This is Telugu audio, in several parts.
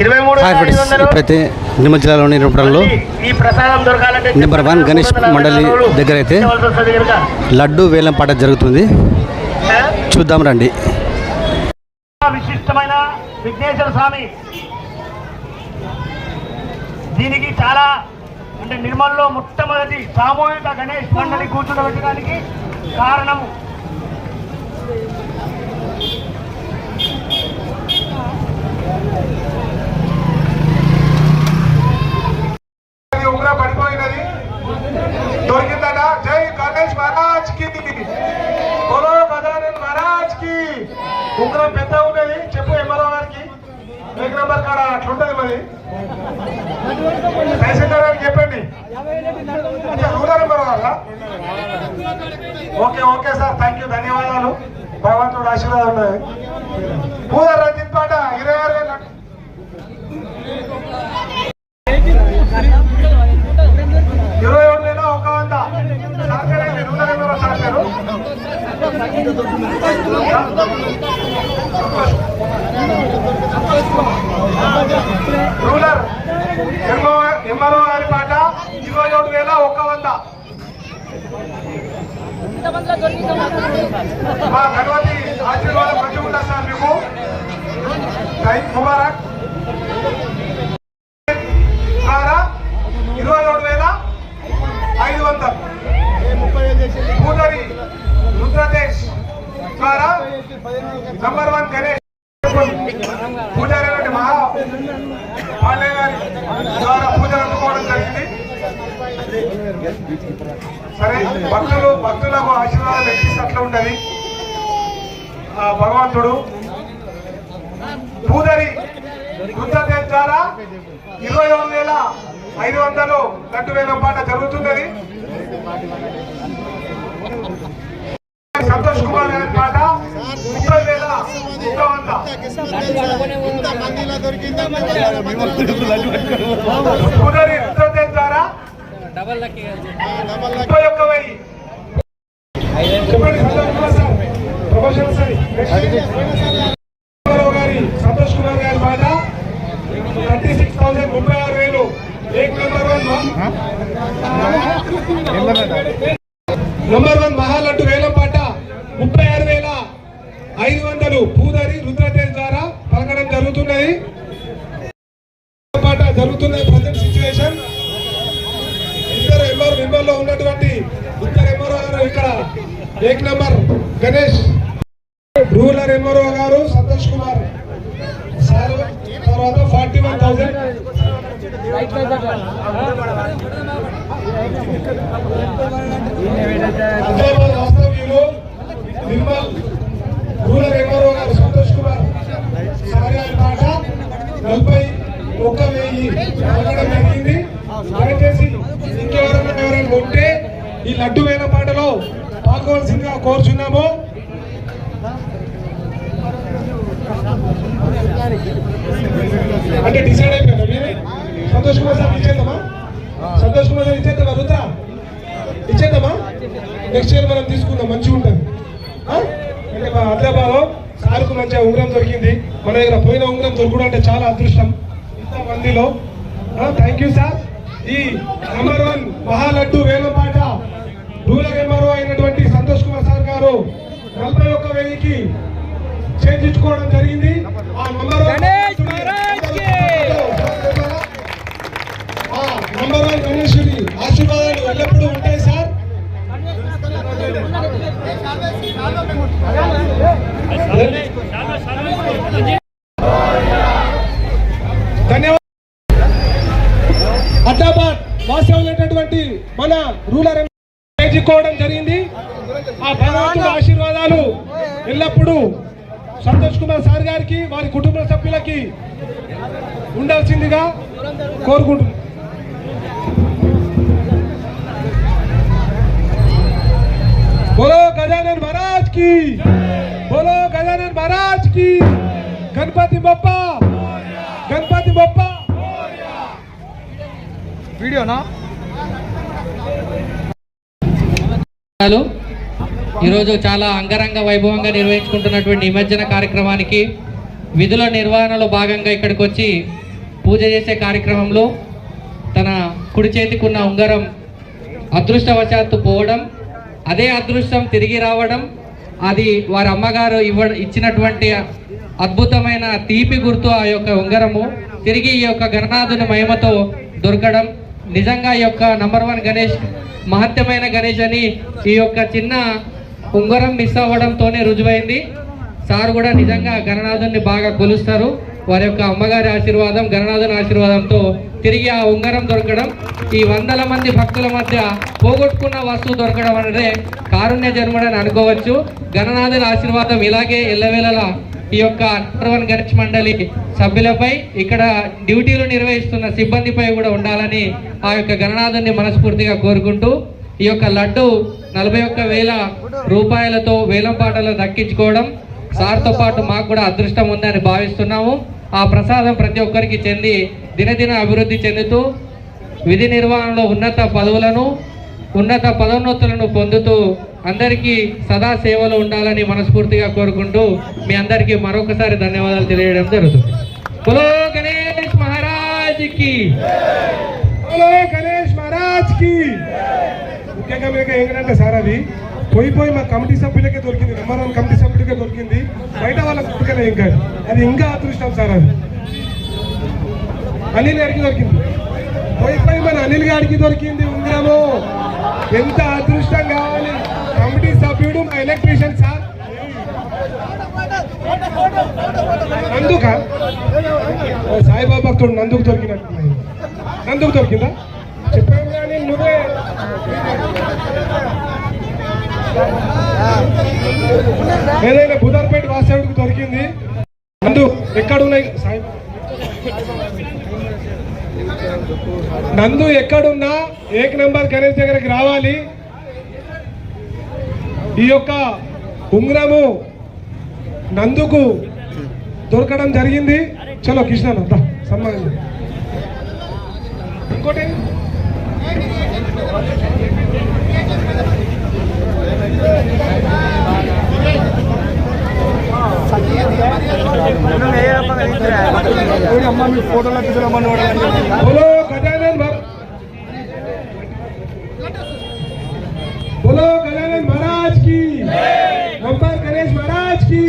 ఇప్పుడైతే నిర్మల్ జిల్లాలోని రూపంలో నెంబర్ 1 గణేష్ మండలి దగ్గర అయితే లడ్డు వేలం పాట జరుగుతుంది. చూద్దాం రండి. విశిష్టమైన విఘ్నేశ్వర స్వామి దీనికి చాలా అంటే నిర్మల్లో మొట్టమొదటి సామూహిక గణేష్ మండలి కూర్చుండబెట్టడానికి కారణము పడిపోయినది దొరికిందట. జై గణేష్ మహారాజ్ కి, బోలో గజానన్ మహారాజ్ కి. ఉంగరం పెద్ద ఉన్నది, చెప్పు ఎంఆర్ఓ గారికి. 1 నంబర్ కాడ అట్లుంటది మరి. తహసీల్దార్ గారికి చెప్పండి. రూరల్ నెంబర్ వాళ్ళ. Okay okay sir, thank you, ధన్యవాదాలు. భగవంతుడు ఆశీర్వాదం ఉన్నది. పూజ రంజిత్ పాట 26,000. రూరల్ ఎంఆర్ఓ గారి పాట 27,100. మా గణపతి ఆశీర్వాదం మంచిగా ఉంటుంది సార్ మీకు. ముబారక్. 27,500. పూజారి రుద్రదేశ్ ద్వారా నంబర్ 1 గణేష్ పూజారి మహా పాండే గారి ద్వారా పూజలు అందుకోవడం జరిగింది. సరే, భక్తులకు ఆశీర్వాదం ఎక్కిస్తే అట్లా ఉంటది భగవంతుడు. పూజారి రుద్రదేశ్ ద్వారా 27,500 లడ్డు వేలం పాట జరుగుతున్నది. సంతోష్ కుమార్ గారి పాట 30,100. పూజారి రుద్రదేశ్ ద్వారా 31,000. గారి సంతోష్ కుమార్ గారి పాట 36,000, 36,000. నంబర్ 1 మహాలడ్డు వేలం పాట 36,500 పూజారి రుద్రదేశ్ ద్వారా పలకడం జరుగుతున్నది. పాట జరుగుతున్నది ప్రజెంట్ సిచ్యువేషన్. ఇద్దరు ఎంఆర్ఓ ఉన్నటువంటి ఇద్దరు ఎంఆర్ఓ గారు ఇక్కడ 1 నంబర్ గణేష్, రూరల్ ఎంఆర్ఓ గారు సంతోష్ కుమార్ సార్ తర్వాత 41,000. హైదరాబాద్ వాస్తవ్యులు నిర్మల్ రూరల్ ఎంఆర్ఓ గారు సంతోష్ కుమార్ సార్ గారి పాట 41,000 పలకడం జరిగింది. దయచేసి ఇంకెవరైనా ఉంటే ఈ లడ్డు వేల పాటలో పాల్గొవలసిందిగా కోరుచున్నాము. అంటే డిసైడ్ అయిపోయారు. సంతోష్ కుమార్ సార్ ఇచ్చేద్దామా? సంతోష్ కుమార్ సార్ ఇచ్చేద్దామా? రుద్ర ఇచ్చేద్దామా? నెక్స్ట్ ఇయర్ మనం తీసుకుందాం, మంచిగా ఉంటుంది. అంటే మా హైదరాబాద్లో సార్కు మంచిగా ఉంగరం దొరికింది. మన దగ్గర పోయిన ఉంగరం దొరకడం అంటే చాలా అదృష్టం ఇంతమందిలో. Thank you sir. ఈ నంబర్ 1 మహాలడ్డు వేలం పాట రూరల్ ఎంఆర్ఓ అయినటువంటి సంతోష్ కుమార్ సార్ గారు 41,000కి చేయించుకోవడం జరిగింది. ఆ నంబర్ 1 గణేశుడి ఆశీర్వాదాలు ఎల్లప్పుడూ ఉంటాయి సార్. ధన్యవాదాలు. హైదరాబాద్ వాస్తవ్యులైనటువంటి మన రూరల్ చేయించుకోవడం జరిగింది. ఆ భగవంతుడి ఆశీర్వాదాలు ఎల్లప్పుడూ సంతోష్ కుమార్ సార్ గారికి వారి కుటుంబ సభ్యులకి ఉండాల్సిందిగా కోరుకుంటున్నాను. बोलो गजानन महाराज की, बोलो गजानन महाराज की. गणपति बप्पा, गणपति बप्पा. वीडियो ना ఈరోజు చాలా అంగరంగ వైభవంగా నిర్వహించుకుంటున్నటువంటి నిమజ్జన కార్యక్రమానికి విధుల నిర్వహణలో భాగంగా ఇక్కడికి వచ్చి పూజ చేసే కార్యక్రమంలో తన కుడి చేతికి ఉన్న ఉంగరం అదృష్టవశాత్తు పోవడం, అదే అదృష్టం తిరిగి రావడం, అది వారి అమ్మగారు ఇచ్చినటువంటి అద్భుతమైన తీపి గుర్తు ఆ యొక్క ఉంగరము తిరిగి ఈ యొక్క గణనాథుని మహిమతో దొరకడం నిజంగా ఈ యొక్క నంబర్ 1 గణేష్ మహత్యమైన గణేష్ అని ఈ యొక్క చిన్న ఉంగరం మిస్ అవ్వడంతోనే రుజువైంది. సార్ కూడా నిజంగా గణనాథుని బాగా కొలుస్తారు. వారి యొక్క అమ్మగారి ఆశీర్వాదం, గణనాథుని ఆశీర్వాదంతో తిరిగి ఆ ఉంగరం దొరకడం, ఈ వందల మంది భక్తుల మధ్య పోగొట్టుకున్న వస్తువు దొరకడం అనేది కారుణ్య జన్ముడని అనుకోవచ్చు. గణనాథుని ఆశీర్వాదం ఇలాగే ఎల్లవేళలా ఈ యొక్క నంబర్ 1 గణేష్ మండలి సభ్యులపై, ఇక్కడ డ్యూటీలు నిర్వహిస్తున్న సిబ్బందిపై కూడా ఉండాలని ఆ యొక్క గణనాథుని మనస్ఫూర్తిగా కోరుకుంటూ ఈ యొక్క లడ్డు 41,000 రూపాయలతో వేలం పాటలో దక్కించుకోవడం సార్తో పాటు మాకు కూడా అదృష్టం ఉందని భావిస్తున్నాము. ఆ ప్రసాదం ప్రతి ఒక్కరికి చెంది దినదిన అభివృద్ధి చెందుతూ విధి నిర్వహణలో ఉన్నత పదోన్నతులను పొందుతూ అందరికీ సదా సేవలు ఉండాలని మనస్ఫూర్తిగా కోరుకుంటూ మీ అందరికీ మరొకసారి ధన్యవాదాలు తెలియడం జరుగుతుంది. బోలో గణేష్ మహారాజ్ కి, బోలో గణేష్ మహారాజ్ కి. ముఖ్యంగా మీకు ఏంటంటే సార్, అది పోయి మా కమిటీ సభ్యులకే దొరికింది, నంబర్ 1 కమిటీ సభ్యులకే దొరికింది, బయట వాళ్ళకి దొరకలే. ఇంకా అది ఇంకా అదృష్టం సార్. అది అనిల్ గారికి దొరికింది, పోయి మన అనిల్ గారికి దొరికింది ఉంగరము. ఎంత అదృష్టం కావాలి. కమిటీ సభ్యుడు మా ఎలక్ట్రీషియన్ సార్. నందుక సాయిబాబా భక్తుడు నందుకు దొరికినట్టు. నందుకు దొరికిందా చెప్పాను కానీ నువ్వే. ఏదైనా బుధార్పేట వాసేవుడికి దొరికింది. నందు ఎక్కడున్నాయి సాయి, నందు ఎక్కడున్నా 1 నంబర్ గణేష్ దగ్గరికి రావాలి. ఈ యొక్క ఉంగరము నందుకు దొరకడం జరిగింది. చలో కృష్ణ సన్మానం. ఇంకోటి बोलो गजानन महाराज की, नंबर गणेश महाराज की.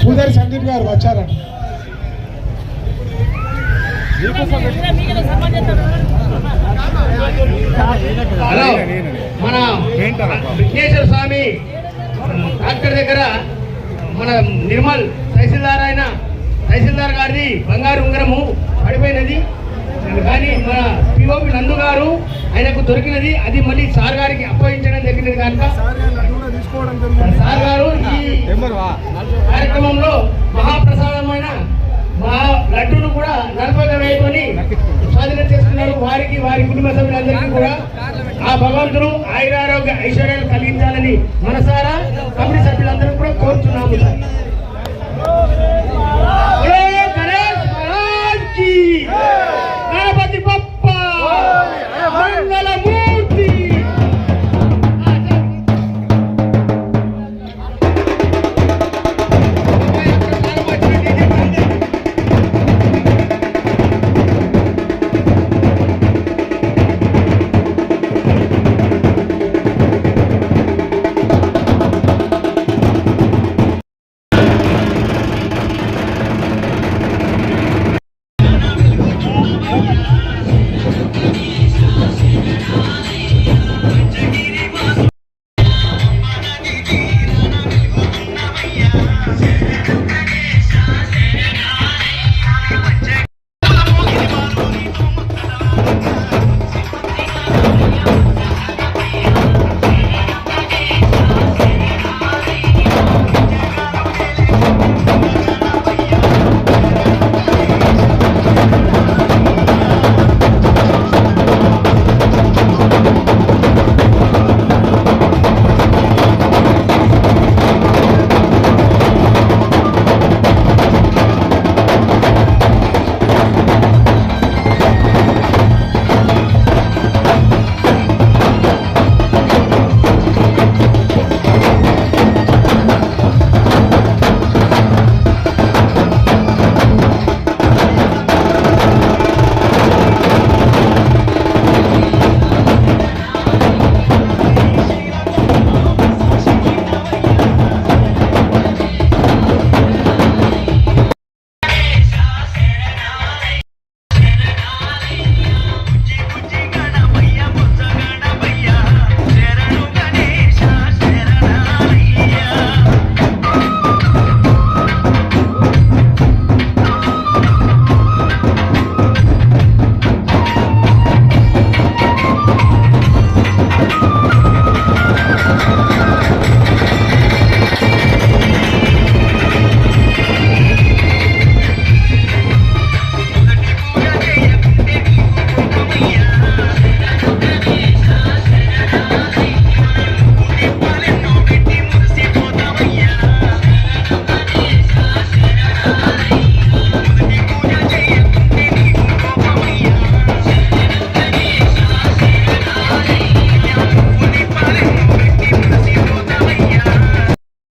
పూజారి సందీప్ గారు వచ్చారట. హలో, మన విఘ్నేశ్వర స్వామి డాక్టర్ దగ్గర మన నిర్మల్ తహసీల్దార్ గారిది బంగారు ఉంగరము పడిపోయినది. కానీ మన పిఓపి నందు గారు ఆయనకు దొరికినది. అది మళ్ళీ సార్ గారికి అప్పగించడం జరిగినది కనుక సార్ గారు ఈ కార్యక్రమంలో మహాప్రసాదమైన లడ్డూను కూడా 40,000 స్వాధీనం చేసుకున్నారు. వారికి వారి కుటుంబ సభ్యులందరికీ కూడా ఆ భగవంతుడు ఆయురారోగ్య ఐశ్వర్యాలు కలిగించాలని మనసారా కమిటీ సభ్యులందరూ కూడా కోరుతున్నాము సార్.